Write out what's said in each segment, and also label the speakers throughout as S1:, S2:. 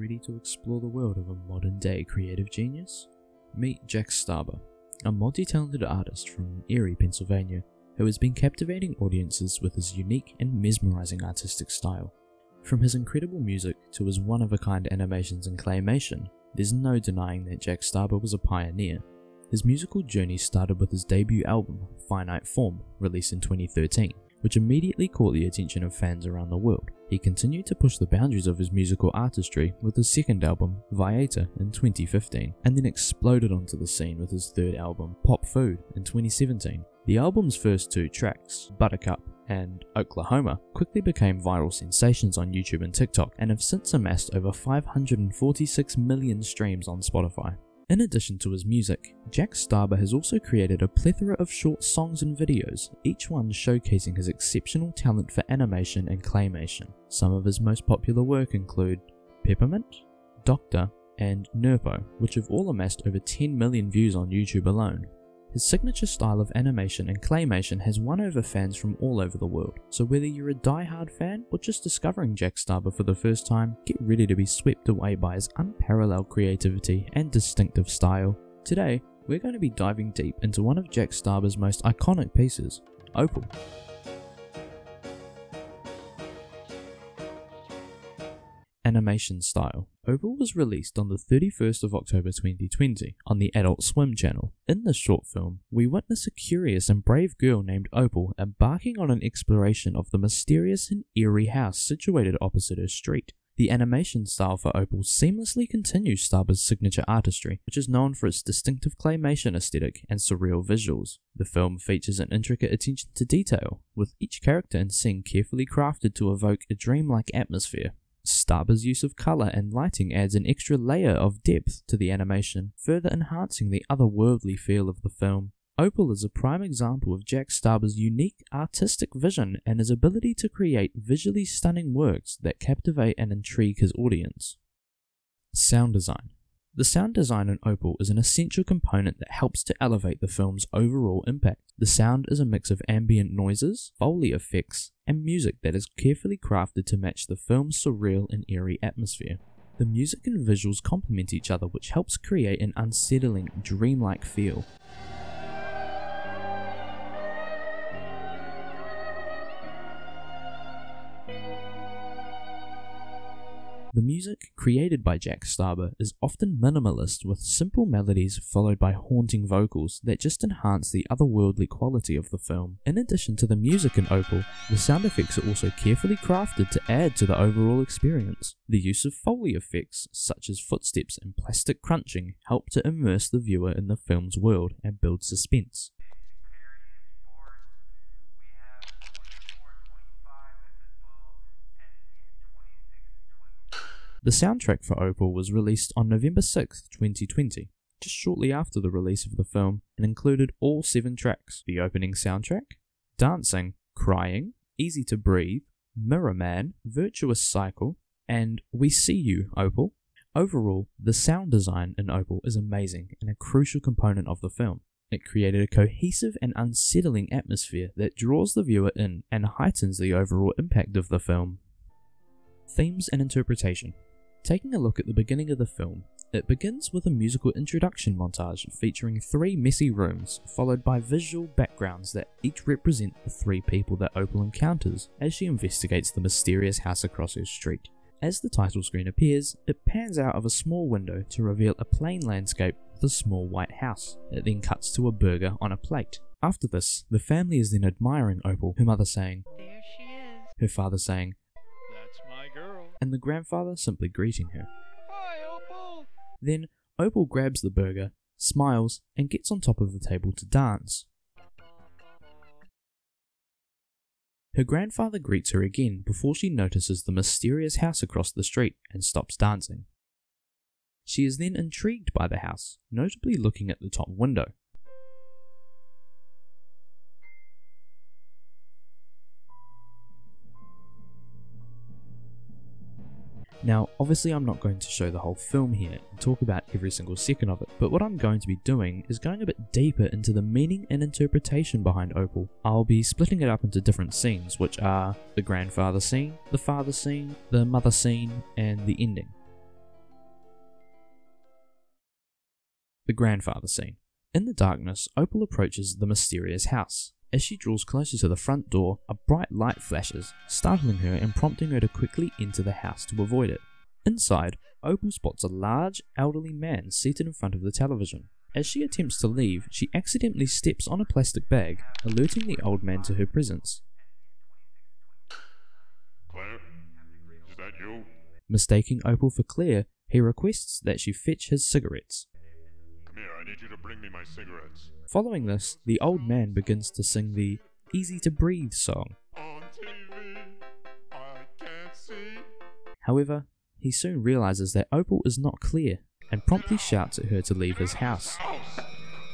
S1: Ready to explore the world of a modern-day creative genius? Meet Jack Stauber, a multi-talented artist from Erie, Pennsylvania, who has been captivating audiences with his unique and mesmerizing artistic style. From his incredible music to his one-of-a-kind animations and claymation, there's no denying that Jack Stauber was a pioneer. His musical journey started with his debut album, Finite Form, released in 2013, which immediately caught the attention of fans around the world. He continued to push the boundaries of his musical artistry with his second album, Viator, in 2015, and then exploded onto the scene with his third album, Pop Food, in 2017. The album's first two tracks, Buttercup and Oklahoma, quickly became viral sensations on YouTube and TikTok and have since amassed over 546 million streams on Spotify. In addition to his music, Jack Stauber has also created a plethora of short songs and videos, each one showcasing his exceptional talent for animation and claymation. Some of his most popular work include Peppermint, Doctor, and Nerpo, which have all amassed over 10 million views on YouTube alone. His signature style of animation and claymation has won over fans from all over the world, so whether you're a die-hard fan or just discovering Jack Stauber for the first time, get ready to be swept away by his unparalleled creativity and distinctive style. Today, we're going to be diving deep into one of Jack Stauber's most iconic pieces, Opal. Animation style. Opal was released on the 31st of October 2020 on the Adult Swim channel. In this short film, we witness a curious and brave girl named Opal embarking on an exploration of the mysterious and eerie house situated opposite her street. The animation style for Opal seamlessly continues Stauber's signature artistry, which is known for its distinctive claymation aesthetic and surreal visuals. The film features an intricate attention to detail, with each character and scene carefully crafted to evoke a dreamlike atmosphere. Stauber's use of colour and lighting adds an extra layer of depth to the animation, further enhancing the otherworldly feel of the film. Opal is a prime example of Jack Stauber's unique artistic vision and his ability to create visually stunning works that captivate and intrigue his audience. Sound design. The sound design in Opal is an essential component that helps to elevate the film's overall impact. The sound is a mix of ambient noises, Foley effects, and music that is carefully crafted to match the film's surreal and eerie atmosphere. The music and visuals complement each other, which helps create an unsettling, dreamlike feel. The music, created by Jack Stauber, is often minimalist with simple melodies followed by haunting vocals that just enhance the otherworldly quality of the film. In addition to the music in Opal, the sound effects are also carefully crafted to add to the overall experience. The use of Foley effects, such as footsteps and plastic crunching, help to immerse the viewer in the film's world and build suspense. The soundtrack for Opal was released on November 6, 2020, just shortly after the release of the film, and included all 7 tracks: the opening soundtrack, Dancing, Crying, Easy to Breathe, Mirror Man, Virtuous Cycle, and We See You, Opal. Overall, the sound design in Opal is amazing and a crucial component of the film. It created a cohesive and unsettling atmosphere that draws the viewer in and heightens the overall impact of the film. Themes and interpretation. Taking a look at the beginning of the film, it begins with a musical introduction montage featuring 3 messy rooms, followed by visual backgrounds that each represent the 3 people that Opal encounters as she investigates the mysterious house across her street. As the title screen appears, it pans out of a small window to reveal a plain landscape with a small white house. It then cuts to a burger on a plate. After this, the family is then admiring Opal, her mother saying, "There she is," her father saying, "That's my girl," and the grandfather simply greeting her. "Hi, Opal!" Then Opal grabs the burger, smiles, and gets on top of the table to dance. Her grandfather greets her again before she notices the mysterious house across the street and stops dancing. She is then intrigued by the house, notably looking at the top window. Now, obviously I'm not going to show the whole film here and talk about every single second of it, but what I'm going to be doing is going a bit deeper into the meaning and interpretation behind Opal. I'll be splitting it up into different scenes, which are the grandfather scene, the father scene, the mother scene, and the ending. The grandfather scene. In the darkness, Opal approaches the mysterious house. As she draws closer to the front door, a bright light flashes, startling her and prompting her to quickly enter the house to avoid it. Inside, Opal spots a large, elderly man seated in front of the television. As she attempts to leave, she accidentally steps on a plastic bag, alerting the old man to her presence.
S2: Claire, is that you?
S1: Mistaking Opal for Claire, he requests that she fetch his cigarettes.
S2: Come here, I need you to bring me my cigarettes.
S1: Following this, the old man begins to sing the Easy to Breathe song.
S2: On TV, I can't see.
S1: However, he soon realizes that Opal is not Claire, and promptly shouts at her to leave his house.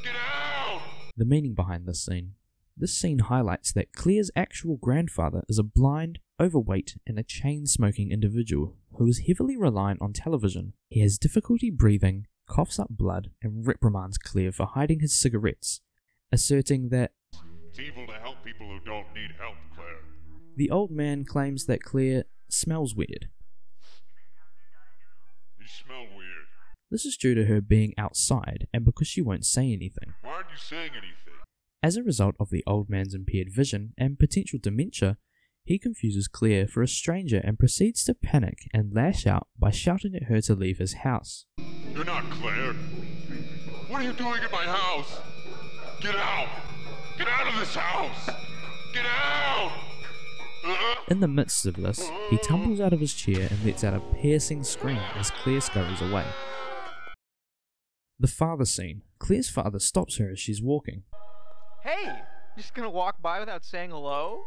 S2: Get out!
S1: The meaning behind this scene. This scene highlights that Claire's actual grandfather is a blind, overweight, and a chain-smoking individual who is heavily reliant on television. He has difficulty breathing, coughs up blood, and reprimands Claire for hiding his cigarettes, asserting that
S2: It's evil to help people who don't need help, Claire.
S1: the old man claims that Claire smells weird.
S2: You smell weird.
S1: This is due to her being outside and because she won't say anything.
S2: Why aren't you saying anything?
S1: As a result of the old man's impaired vision and potential dementia, he confuses Claire for a stranger and proceeds to panic and lash out by shouting at her to leave his house.
S2: You're not Claire. What are you doing in my house? Get out! Get out of this house! Get out!
S1: In the midst of this, he tumbles out of his chair and lets out a piercing scream as Claire scurries away. The father scene. Claire's father stops her as she's walking.
S3: Hey! Just gonna walk by without saying hello?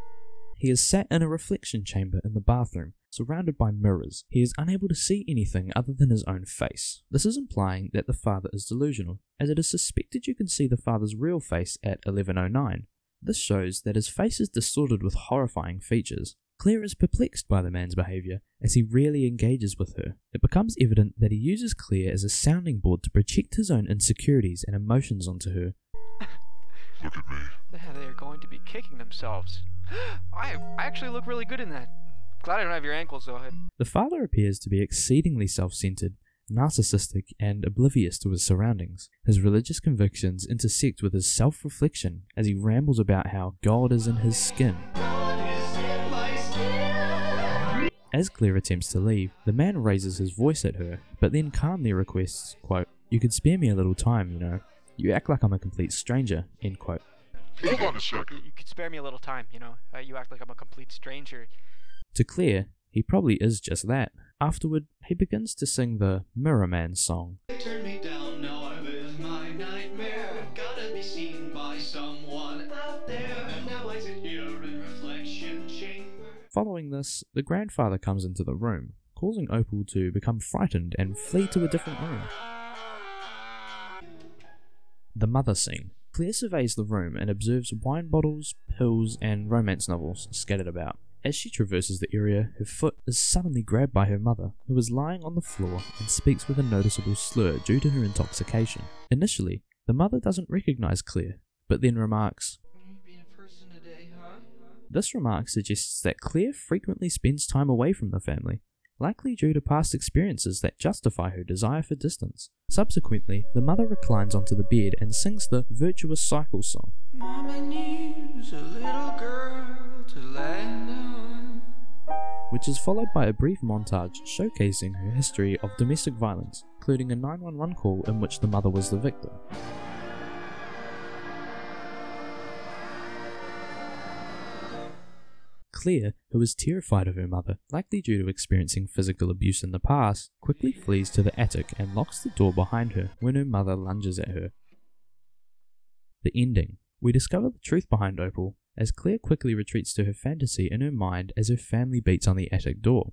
S1: He is sat in a reflection chamber in the bathroom, surrounded by mirrors. He is unable to see anything other than his own face. This is implying that the father is delusional, as it is suspected you can see the father's real face at 11:09. This shows that his face is distorted with horrifying features. Claire is perplexed by the man's behaviour, as he rarely engages with her. It becomes evident that he uses Claire as a sounding board to project his own insecurities and emotions onto her.
S2: Look at me.
S3: They're going to be kicking themselves. I actually look really good in that. Glad I don't have your ankles, though.
S1: The father appears to be exceedingly self-centered, narcissistic, and oblivious to his surroundings. His religious convictions intersect with his self-reflection as he rambles about how God is in his skin. As Claire attempts to leave, the man raises his voice at her, but then calmly requests, quote, "You could spare me a little time, you know. You act like I'm a complete stranger," end quote.
S2: Hold on a second.
S3: You could spare me a little time, you know. You act like I'm a complete stranger.
S1: To Claire, he probably is just that. Afterward, he begins to sing the Mirror Man song.
S4: Turn me down, now I live my nightmare. Gotta be seen by someone out there. Now I sit here in reflection chamber.
S1: Following this, the grandfather comes into the room, causing Opal to become frightened and flee to a different room. The mother scene. Claire surveys the room and observes wine bottles, pills, and romance novels scattered about. As she traverses the area, her foot is suddenly grabbed by her mother, who is lying on the floor and speaks with a noticeable slur due to her intoxication. Initially, the mother doesn't recognize Claire, but then remarks, This remark suggests that Claire frequently spends time away from the family, likely due to past experiences that justify her desire for distance. Subsequently, the mother reclines onto the bed and sings the Virtuous Cycle song.
S4: Mama needs a little girl to land on.
S1: Which is followed by a brief montage showcasing her history of domestic violence, including a 911 call in which the mother was the victim. Claire, who is terrified of her mother, likely due to experiencing physical abuse in the past, quickly flees to the attic and locks the door behind her when her mother lunges at her. The ending. We discover the truth behind Opal, as Claire quickly retreats to her fantasy in her mind as her family beats on the attic door.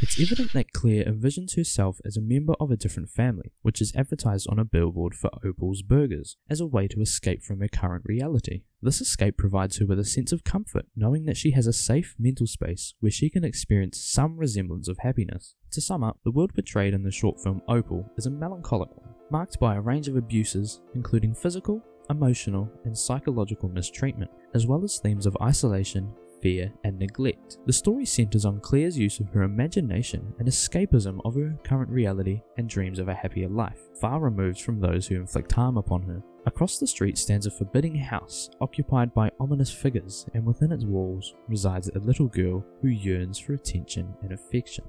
S1: It's evident that Claire envisions herself as a member of a different family, which is advertised on a billboard for Opal's Burgers, as a way to escape from her current reality. This escape provides her with a sense of comfort, knowing that she has a safe mental space where she can experience some resemblance of happiness. To sum up, the world portrayed in the short film Opal is a melancholic one, marked by a range of abuses, including physical, emotional, and psychological mistreatment, as well as themes of isolation, fear, and neglect. The story centers on Claire's use of her imagination and escapism of her current reality and dreams of a happier life, far removed from those who inflict harm upon her. Across the street stands a forbidding house, occupied by ominous figures, and within its walls resides a little girl who yearns for attention and affection.